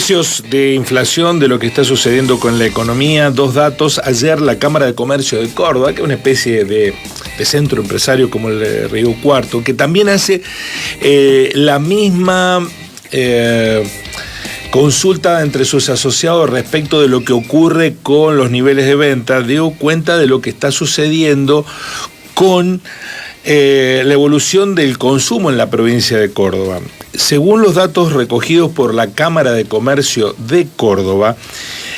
Precios de inflación, de lo que está sucediendo con la economía. Dos datos. Ayer la Cámara de Comercio de Córdoba, que es una especie de centro empresario como el de Río Cuarto, que también hace la misma consulta entre sus asociados respecto de lo que ocurre con los niveles de venta, dio cuenta de lo que está sucediendo con la evolución del consumo en la provincia de Córdoba. Según los datos recogidos por la Cámara de Comercio de Córdoba,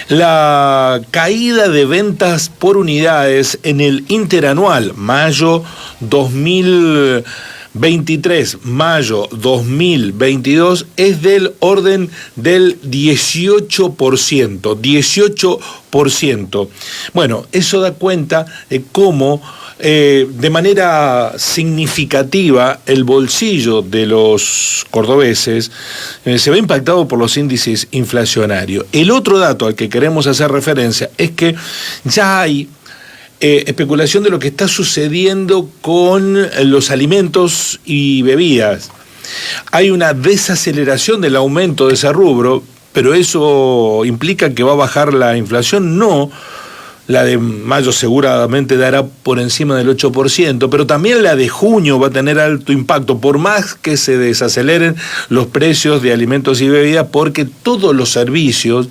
la caída de ventas por unidades en el interanual mayo 2023, mayo 2022 es del orden del 18%. 18%. Bueno, eso da cuenta de cómo de manera significativa el bolsillo de los cordobeses se ve impactado por los índices inflacionarios. El otro dato al que queremos hacer referencia es que ya hay especulación de lo que está sucediendo con los alimentos y bebidas. Hay una desaceleración del aumento de ese rubro, pero eso implica que va a bajar la inflación. No, la de mayo seguramente dará por encima del 8%, pero también la de junio va a tener alto impacto, por más que se desaceleren los precios de alimentos y bebidas, porque todos los servicios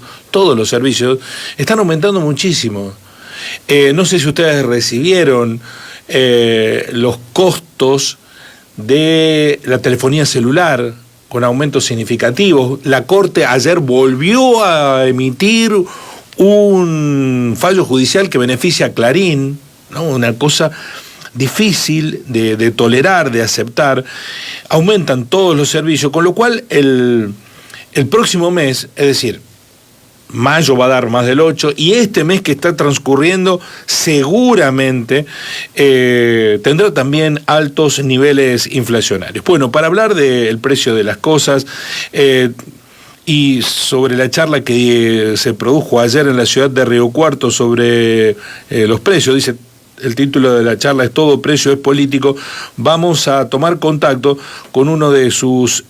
están aumentando muchísimo. No sé si ustedes recibieron los costos de la telefonía celular con aumentos significativos. La Corte ayer volvió a emitir un fallo judicial que beneficia a Clarín, ¿no? Una cosa difícil de tolerar, de aceptar. Aumentan todos los servicios, con lo cual el próximo mes, es decir, mayo va a dar más del 8, y este mes que está transcurriendo seguramente tendrá también altos niveles inflacionarios. Bueno, para hablar del precio de las cosas y sobre la charla que se produjo ayer en la ciudad de Río Cuarto sobre los precios, dice el título de la charla es "Todo precio es político", vamos a tomar contacto con uno de sus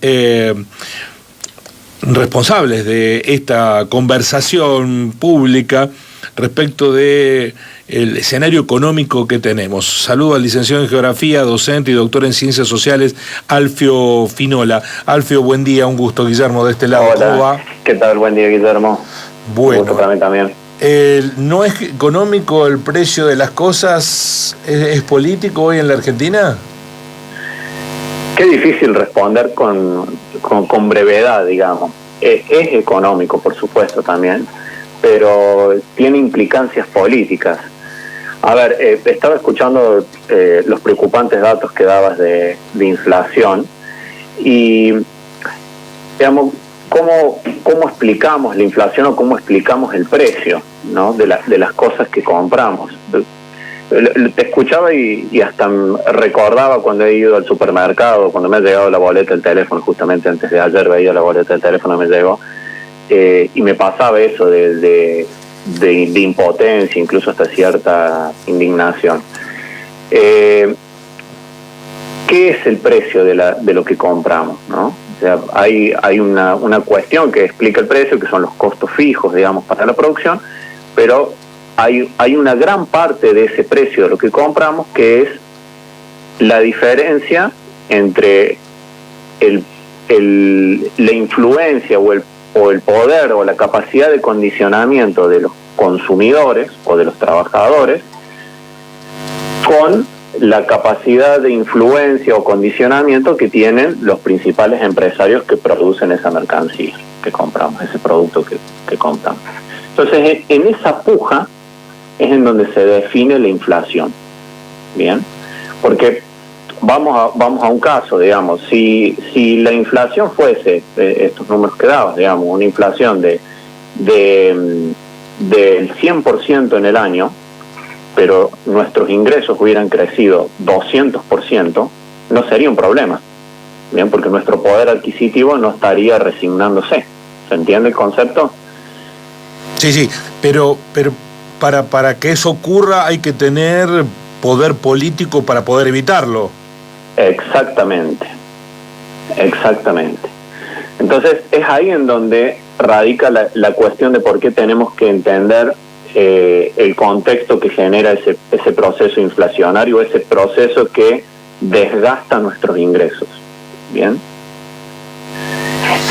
responsables de esta conversación pública respecto de el escenario económico que tenemos. Saludo al licenciado en Geografía, docente y doctor en Ciencias Sociales, Alfio Finola. Alfio, buen día, un gusto. Guillermo, de este lado. Hola. ¿Cómo va? ¿Qué tal? Buen día, Guillermo. Bueno. Un gusto para mí también. ¿No es económico el precio de las cosas? ¿Es político hoy en la Argentina? Qué difícil responder con brevedad, digamos. Es económico, por supuesto, también, pero tiene implicancias políticas. A ver, estaba escuchando los preocupantes datos que dabas de inflación y, digamos, ¿cómo explicamos la inflación o cómo explicamos el precio, ¿no? de las cosas que compramos? Te escuchaba y hasta recordaba cuando he ido al supermercado, cuando me ha llegado la boleta del teléfono, justamente antes de ayer veía la boleta del teléfono, me llegó, y me pasaba eso de impotencia, incluso hasta cierta indignación. ¿Qué es el precio de lo que compramos, no? O sea, hay una cuestión que explica el precio, que son los costos fijos, digamos, para la producción, pero hay una gran parte de ese precio de lo que compramos que es la diferencia entre la influencia o el poder o la capacidad de condicionamiento de los consumidores o de los trabajadores con la capacidad de influencia o condicionamiento que tienen los principales empresarios que producen esa mercancía que compramos, ese producto que compramos. Entonces, en esa puja es en donde se define la inflación. Bien, porque vamos a un caso, digamos, si la inflación fuese estos números que dabas, digamos, una inflación del 100% en el año, pero nuestros ingresos hubieran crecido 200%, no sería un problema, bien, porque nuestro poder adquisitivo no estaría resignándose. ¿Se entiende el concepto? Sí, pero para que eso ocurra hay que tener poder político para poder evitarlo. Exactamente. Entonces es ahí en donde radica la cuestión de por qué tenemos que entender el contexto que genera ese proceso inflacionario, ese proceso que desgasta nuestros ingresos. Bien.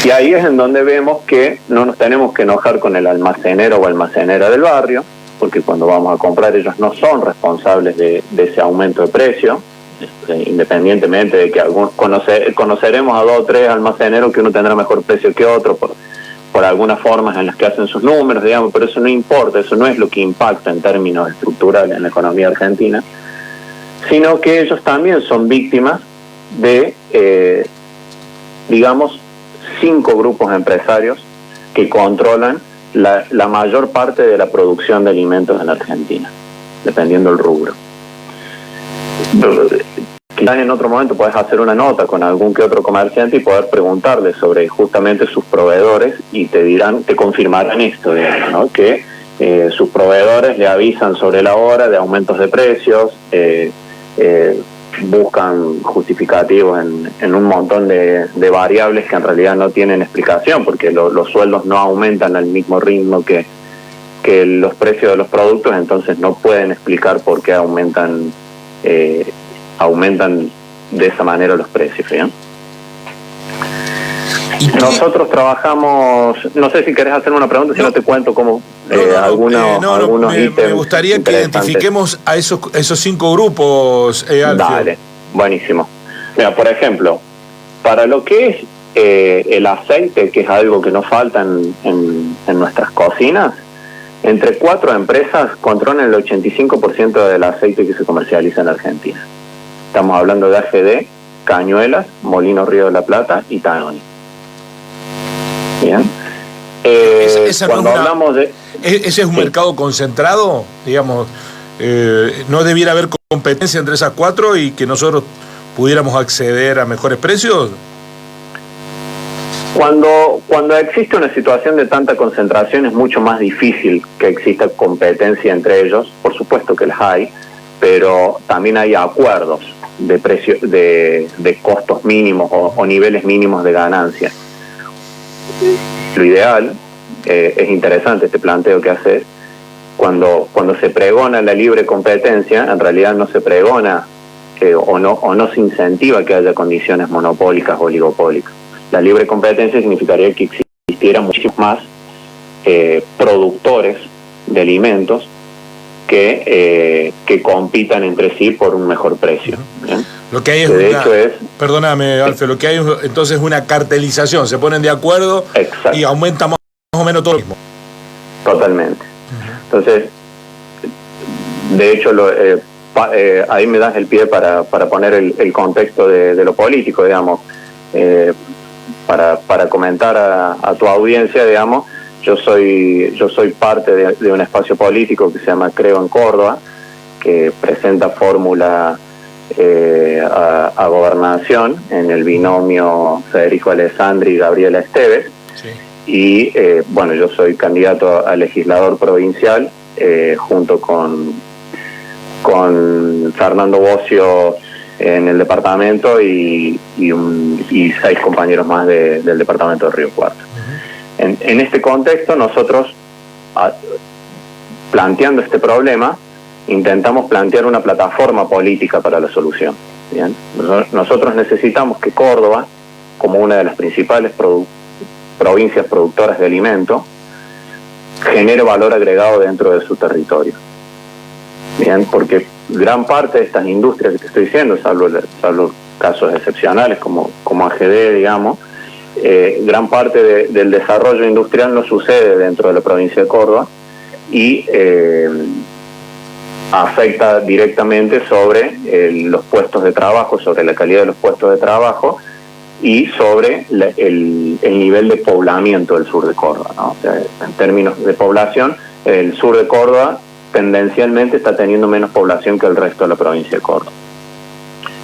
Y ahí es en donde vemos que no nos tenemos que enojar con el almacenero o almacenera del barrio, porque cuando vamos a comprar ellos no son responsables de ese aumento de precio, independientemente de que conoceremos a 2 o 3 almaceneros que uno tendrá mejor precio que otro por algunas formas en las que hacen sus números, digamos, pero eso no importa, eso no es lo que impacta en términos estructurales en la economía argentina, sino que ellos también son víctimas de, digamos, 5 grupos empresarios que controlan la mayor parte de la producción de alimentos en Argentina, dependiendo del rubro. Quizás en otro momento puedes hacer una nota con algún que otro comerciante y poder preguntarle sobre justamente sus proveedores y te confirmarán esto, digamos, ¿no? Que sus proveedores le avisan sobre la hora de aumentos de precios, buscan justificativos en un montón de variables que en realidad no tienen explicación, porque los sueldos no aumentan al mismo ritmo que los precios de los productos, entonces no pueden explicar por qué aumentan de esa manera los precios, ¿bien? Nosotros trabajamos, no sé si querés hacer una pregunta, si no te cuento cómo algunos ítems. Me gustaría que identifiquemos a esos 5 grupos, Alfio. Dale, buenísimo. Mira, por ejemplo, para lo que es el aceite, que es algo que nos falta en nuestras cocinas, entre 4 empresas controlan el 85% del aceite que se comercializa en Argentina. Estamos hablando de AGD, Cañuelas, Molino Río de la Plata y Tanoni. Bien. Cuando hablamos de... ¿Ese es un mercado concentrado? Digamos, ¿no debiera haber competencia entre esas 4 y que nosotros pudiéramos acceder a mejores precios? Cuando existe una situación de tanta concentración es mucho más difícil que exista competencia entre ellos. Por supuesto que las hay, pero también hay acuerdos de precio, de costos mínimos o niveles mínimos de ganancia. Lo ideal, es interesante este planteo que haces, cuando se pregona la libre competencia, en realidad no se pregona o no se incentiva que haya condiciones monopólicas o oligopólicas. La libre competencia significaría que existiera muchísimos más productores de alimentos que compitan entre sí por un mejor precio. ¿Bien? Lo que hay perdóname, Alfio, lo que hay entonces es una cartelización, se ponen de acuerdo. Exacto. Y aumenta más o menos todo lo mismo. Totalmente. Entonces, de hecho, ahí me das el pie para poner el contexto de lo político, digamos, para comentar a tu audiencia, digamos. Yo soy parte de un espacio político que se llama Creo en Córdoba, que presenta fórmula a gobernación en el binomio Federico Alessandri y Gabriela Esteves. Sí. Y bueno, yo soy candidato a legislador provincial junto con Fernando Bocio en el departamento y 6 compañeros más del departamento de Río Cuarto. En este contexto, nosotros, planteando este problema, intentamos plantear una plataforma política para la solución. ¿Bien? Nosotros necesitamos que Córdoba, como una de las principales provincias productoras de alimentos, genere valor agregado dentro de su territorio. Bien, porque gran parte de estas industrias que te estoy diciendo, salvo casos excepcionales como AGD, digamos, gran parte del desarrollo industrial no sucede dentro de la provincia de Córdoba y afecta directamente sobre los puestos de trabajo, sobre la calidad de los puestos de trabajo y sobre el nivel de poblamiento del sur de Córdoba, ¿no? O sea, en términos de población, el sur de Córdoba tendencialmente está teniendo menos población que el resto de la provincia de Córdoba.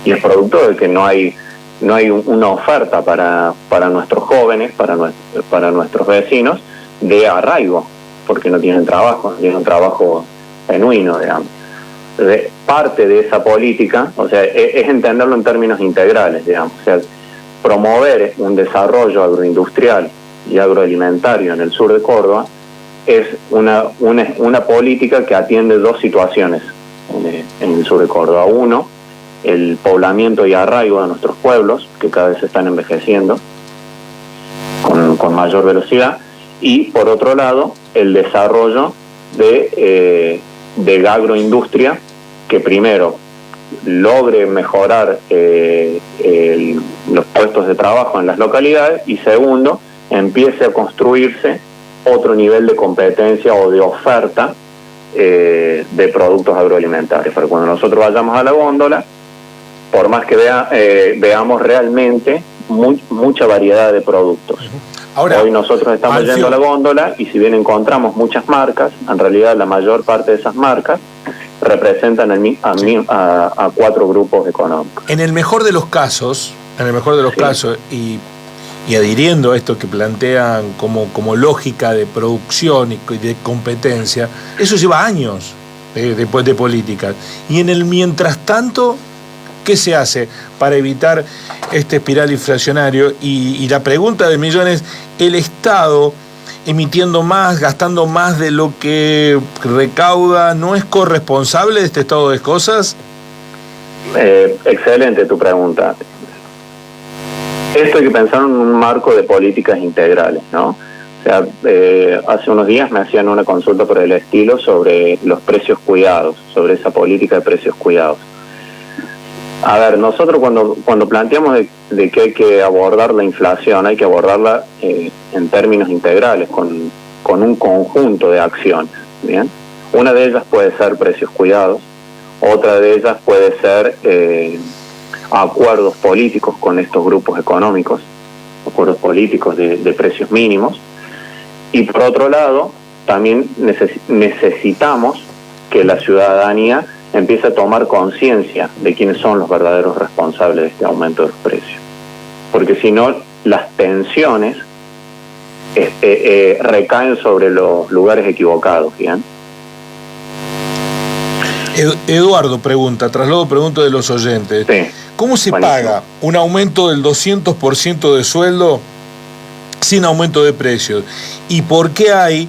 Y es producto de que no hay una oferta para nuestros jóvenes, para nuestros vecinos, de arraigo, porque no tienen trabajo genuino, digamos. Parte de esa política, o sea, es entenderlo en términos integrales, digamos, o sea, promover un desarrollo agroindustrial y agroalimentario en el sur de Córdoba es una política que atiende dos situaciones en el sur de Córdoba. Uno, el poblamiento y arraigo de nuestros pueblos, que cada vez se están envejeciendo con mayor velocidad, y por otro lado, el desarrollo de agroindustria, que primero logre mejorar los puestos de trabajo en las localidades, y segundo, empiece a construirse otro nivel de competencia o de oferta de productos agroalimentarios, para cuando nosotros vayamos a la góndola, por más que veamos realmente mucha variedad de productos. Ahora, hoy nosotros estamos yendo a la góndola y si bien encontramos muchas marcas, en realidad la mayor parte de esas marcas representan a 4 grupos económicos. En el mejor de los casos, y adhiriendo a esto que plantean como lógica de producción y de competencia, eso lleva años después de políticas. Y en el mientras tanto, ¿qué se hace para evitar este espiral inflacionario? Y la pregunta del millón es, ¿el Estado, emitiendo más, gastando más de lo que recauda, no es corresponsable de este estado de cosas? Excelente tu pregunta. Esto hay que pensar en un marco de políticas integrales, ¿no? O sea, hace unos días me hacían una consulta por el estilo sobre los precios cuidados, sobre esa política de precios cuidados. A ver, nosotros cuando planteamos de que hay que abordar la inflación, hay que abordarla en términos integrales, con un conjunto de acciones, ¿bien? Una de ellas puede ser precios cuidados, otra de ellas puede ser acuerdos políticos con estos grupos económicos, acuerdos políticos de precios mínimos, y por otro lado, también necesitamos que la ciudadanía empiece a tomar conciencia de quiénes son los verdaderos responsables de este aumento de los precios. Porque si no, las tensiones recaen sobre los lugares equivocados, ¿bien? Eduardo traslado pregunta de los oyentes. Sí. ¿Cómo se paga un aumento del 200% de sueldo sin aumento de precios? ¿Y por qué hay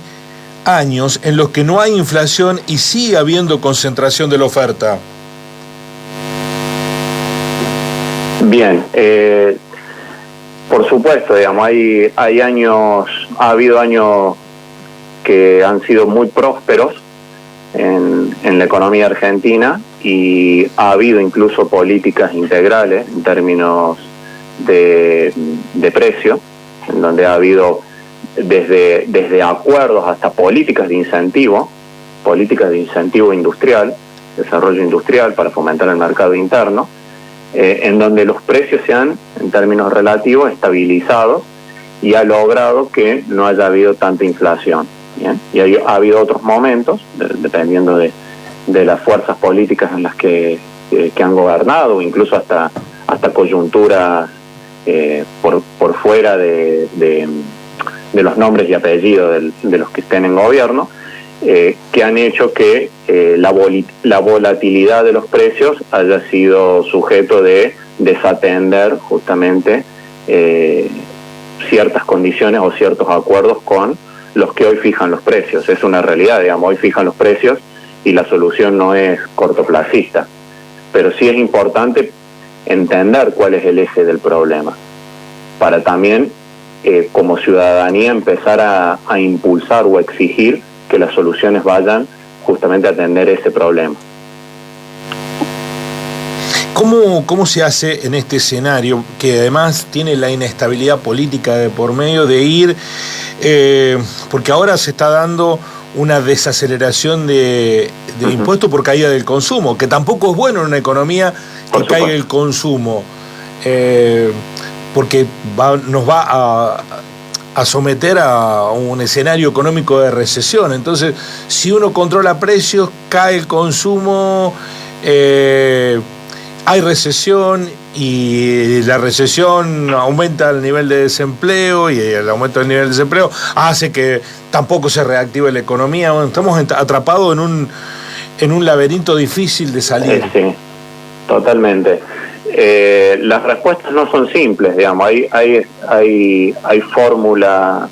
años en los que no hay inflación y sigue habiendo concentración de la oferta? Bien, por supuesto, digamos, ha habido años que han sido muy prósperos en la economía argentina, y ha habido incluso políticas integrales en términos de precio, en donde ha habido desde acuerdos hasta políticas de incentivo industrial, desarrollo industrial para fomentar el mercado interno, en donde los precios se han, en términos relativos, estabilizados y ha logrado que no haya habido tanta inflación. Bien. Y ha habido otros momentos, dependiendo de las fuerzas políticas en las que han gobernado, incluso hasta coyunturas por fuera de los nombres y apellidos de los que estén en gobierno, que han hecho que la volatilidad de los precios haya sido sujeto de desatender justamente ciertas condiciones o ciertos acuerdos con los que hoy fijan los precios. Es una realidad, digamos, hoy fijan los precios y la solución no es cortoplacista, pero sí es importante entender cuál es el eje del problema, para también como ciudadanía empezar a impulsar o exigir que las soluciones vayan justamente a atender ese problema. ¿Cómo se hace en este escenario, que además tiene la inestabilidad política de por medio, de ir, porque ahora se está dando una desaceleración de impuestos por caída del consumo, que tampoco es bueno en una economía que caiga el consumo, porque nos va a someter a un escenario económico de recesión. Entonces, si uno controla precios, cae el consumo, hay recesión, y la recesión aumenta el nivel de desempleo, y el aumento del nivel de desempleo hace que tampoco se reactive la economía. Bueno, estamos atrapados en un laberinto difícil de salir. Sí, totalmente. Las respuestas no son simples, digamos, hay fórmulas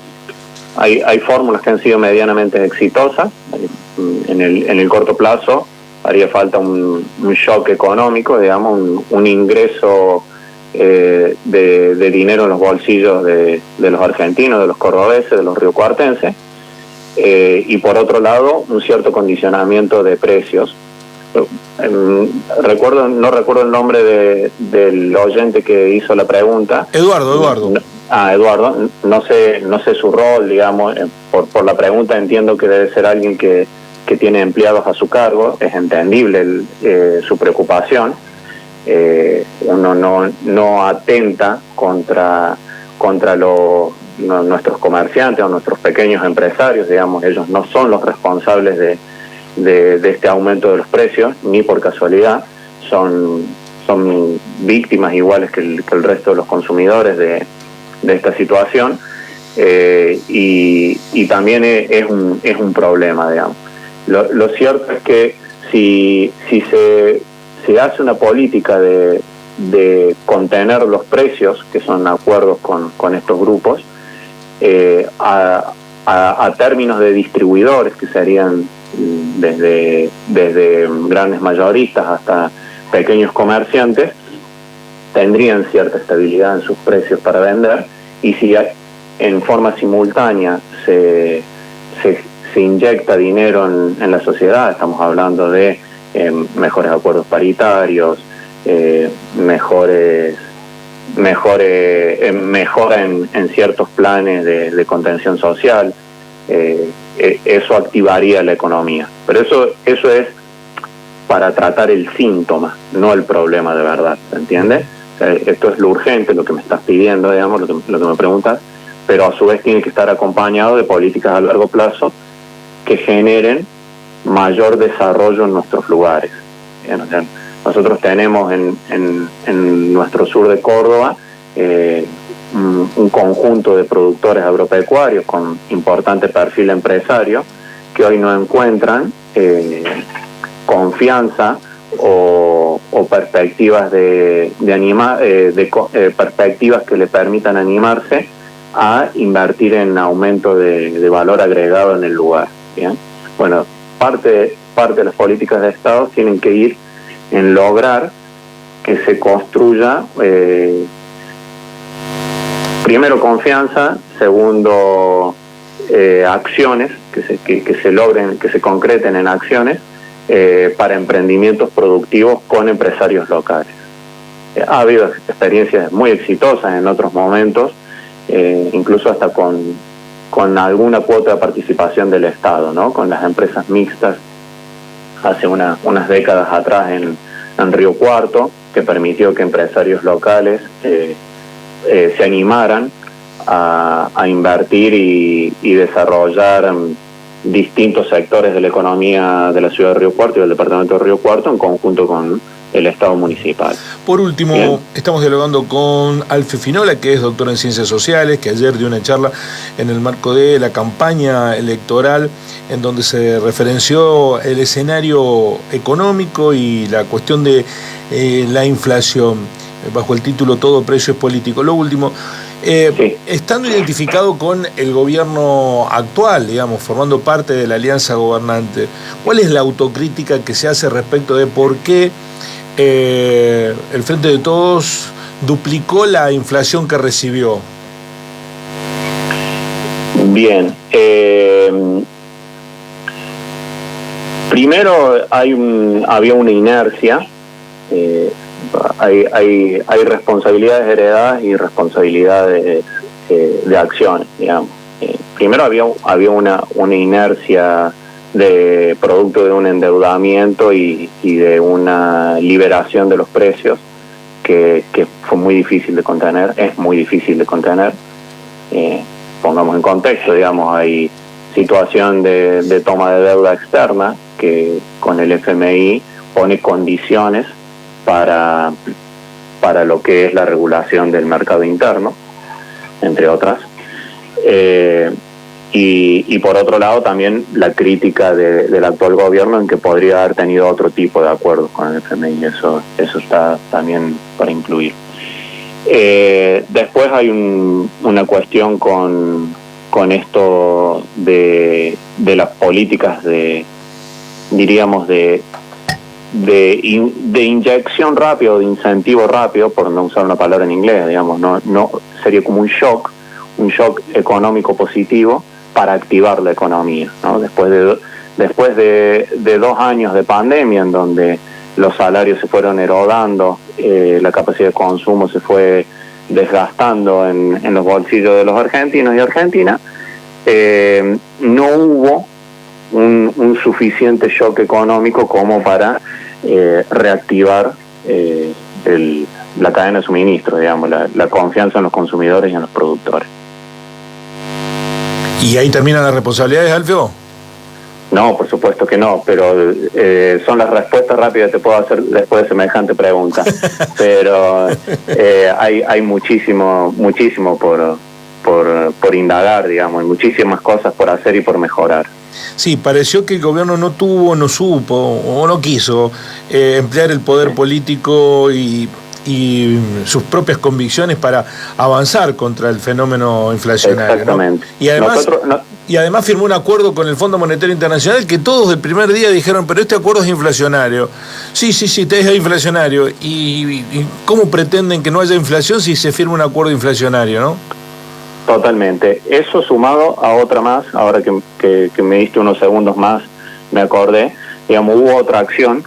que han sido medianamente exitosas. En el corto plazo haría falta un shock económico, digamos, un ingreso de dinero en los bolsillos de los argentinos, de los cordobeses, de los riocuartenses, y por otro lado un cierto condicionamiento de precios. No recuerdo el nombre del oyente que hizo la pregunta. Eduardo. Eduardo, no sé su rol, digamos, por la pregunta entiendo que debe ser alguien que tiene empleados a su cargo, es entendible su preocupación. Uno no atenta contra nuestros comerciantes o nuestros pequeños empresarios, digamos, ellos no son los responsables de este aumento de los precios, ni por casualidad, son víctimas iguales que el resto de los consumidores de esta situación, y también es un problema, digamos. Lo cierto es que si se hace una política de contener los precios, que son acuerdos con estos grupos, a términos de distribuidores, que serían desde grandes mayoristas hasta pequeños comerciantes, tendrían cierta estabilidad en sus precios para vender, y si en forma simultánea se inyecta dinero en la sociedad, estamos hablando de mejores acuerdos paritarios, mejora en ciertos planes de contención social, eso activaría la economía. Pero eso es para tratar el síntoma, no el problema de verdad, ¿se entiende? O sea, esto es lo urgente, lo que me estás pidiendo, digamos, lo que me preguntas, pero a su vez tiene que estar acompañado de políticas a largo plazo que generen mayor desarrollo en nuestros lugares. Bien, o sea, nosotros tenemos en nuestro sur de Córdoba un conjunto de productores agropecuarios con importante perfil empresario que hoy no encuentran confianza o perspectivas perspectivas que le permitan animarse a invertir en aumento de valor agregado en el lugar. ¿Bien? Bueno, parte de las políticas de Estado tienen que ir en lograr que se construya primero confianza, segundo acciones, que se logren, que se concreten en acciones para emprendimientos productivos con empresarios locales. Ha habido experiencias muy exitosas en otros momentos, incluso hasta con alguna cuota de participación del Estado, ¿no? Con las empresas mixtas hace unas décadas atrás en Río Cuarto, que permitió que empresarios locales se animaran a invertir y desarrollar distintos sectores de la economía de la ciudad de Río Cuarto y del departamento de Río Cuarto en conjunto con el Estado municipal. Por último, bien, estamos dialogando con Alfe Finola, que es doctor en Ciencias Sociales, que ayer dio una charla en el marco de la campaña electoral, en donde se referenció el escenario económico y la cuestión de la inflación, bajo el título Todo precio es político. Lo último, sí, estando identificado con el gobierno actual, digamos, formando parte de la alianza gobernante, ¿cuál es la autocrítica que se hace respecto de por qué el Frente de Todos duplicó la inflación que recibió? Bien, primero había una inercia, hay responsabilidades heredadas y responsabilidades de acciones, digamos. Primero había una inercia de producto de un endeudamiento y de una liberación de los precios que fue muy difícil de contener, es muy difícil de contener. Pongamos en contexto, digamos, hay situación de toma de deuda externa que con el FMI pone condiciones para lo que es la regulación del mercado interno, entre otras. Y por otro lado también la crítica del actual gobierno en que podría haber tenido otro tipo de acuerdos con el FMI, eso está también para incluir. Después hay una cuestión con esto de las políticas diríamos de inyección rápido, de incentivo rápido, por no usar una palabra en inglés, digamos, no sería como un shock económico positivo para activar la economía, ¿no? Después de 2 años de pandemia en donde los salarios se fueron erodando, la capacidad de consumo se fue desgastando en los bolsillos de los argentinos y argentinas, no hubo un suficiente shock económico como para reactivar la cadena de suministro, digamos, la confianza en los consumidores y en los productores. ¿Y ahí terminan las responsabilidades, Alfio? No, por supuesto que no, pero son las respuestas rápidas que te puedo hacer después de semejante pregunta. Pero hay muchísimo por indagar, digamos, hay muchísimas cosas por hacer y por mejorar. Sí, pareció que el gobierno no tuvo, no supo o no quiso emplear el poder político y sus propias convicciones para avanzar contra el fenómeno inflacionario. Exactamente. ¿No? Y además firmó un acuerdo con el Fondo Monetario Internacional que todos del primer día dijeron, pero este acuerdo es inflacionario. Sí, es inflacionario. ¿Y cómo pretenden que no haya inflación si se firma un acuerdo inflacionario, no? Totalmente. Eso sumado a otra más, ahora que me diste unos segundos más, me acordé, digamos, hubo otra acción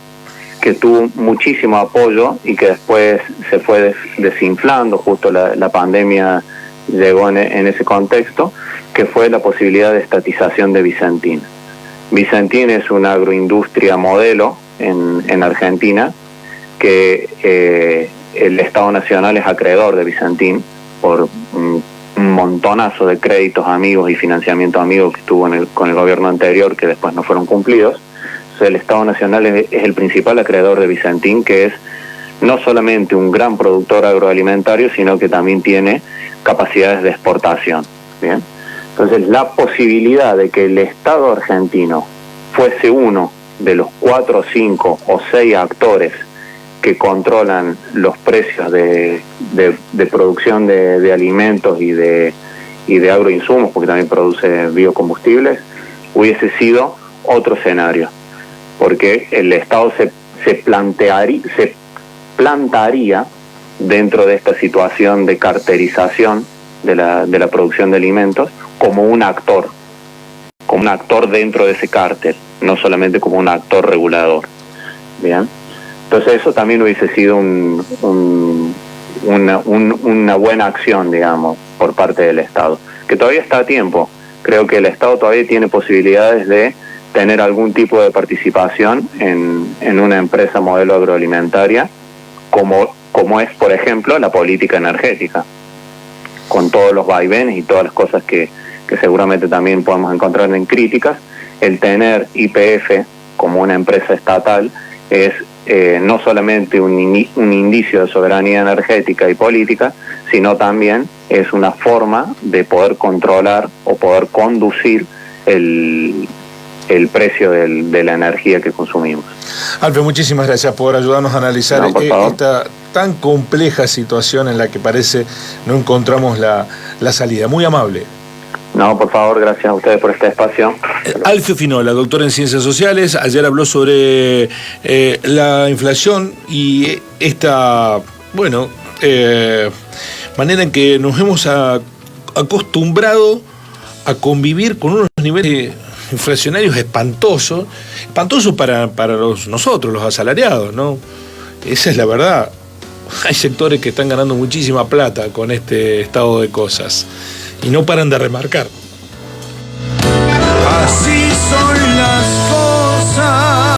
que tuvo muchísimo apoyo y que después se fue desinflando, justo la pandemia llegó en ese contexto, que fue la posibilidad de estatización de Vicentín. Vicentín es una agroindustria modelo en Argentina, que el Estado Nacional es acreedor de Vicentín por un montonazo de créditos amigos y financiamiento amigos que tuvo con el gobierno anterior, que después no fueron cumplidos. El Estado Nacional es el principal acreedor de Vicentín, que es no solamente un gran productor agroalimentario, sino que también tiene capacidades de exportación. ¿Bien? Entonces, la posibilidad de que el Estado argentino fuese uno de los 4, 5 o 6 actores que controlan los precios de producción de alimentos y de agroinsumos, porque también produce biocombustibles, hubiese sido otro escenario. Porque el Estado se plantaría dentro de esta situación de carterización de la producción de alimentos como un actor dentro de ese cártel, no solamente como un actor regulador. Bien, entonces eso también hubiese sido una buena acción, digamos, por parte del Estado, que todavía está a tiempo. Creo que el Estado todavía tiene posibilidades de tener algún tipo de participación en una empresa modelo agroalimentaria, como es, por ejemplo, la política energética, con todos los vaivenes y todas las cosas que seguramente también podemos encontrar en críticas. El tener YPF como una empresa estatal es no solamente un indicio de soberanía energética y política, sino también es una forma de poder controlar o poder conducir el precio de la energía que consumimos. Alfio, muchísimas gracias por ayudarnos a analizar esta tan compleja situación en la que parece no encontramos la salida. Muy amable. No, por favor, gracias a ustedes por este espacio. Alfio Finola, doctor en Ciencias Sociales, ayer habló sobre la inflación y esta, manera en que nos hemos acostumbrado a convivir con unos niveles inflacionarios espantosos para nosotros, los asalariados, ¿no? Esa es la verdad. Hay sectores que están ganando muchísima plata con este estado de cosas y no paran de remarcar. Así son las cosas.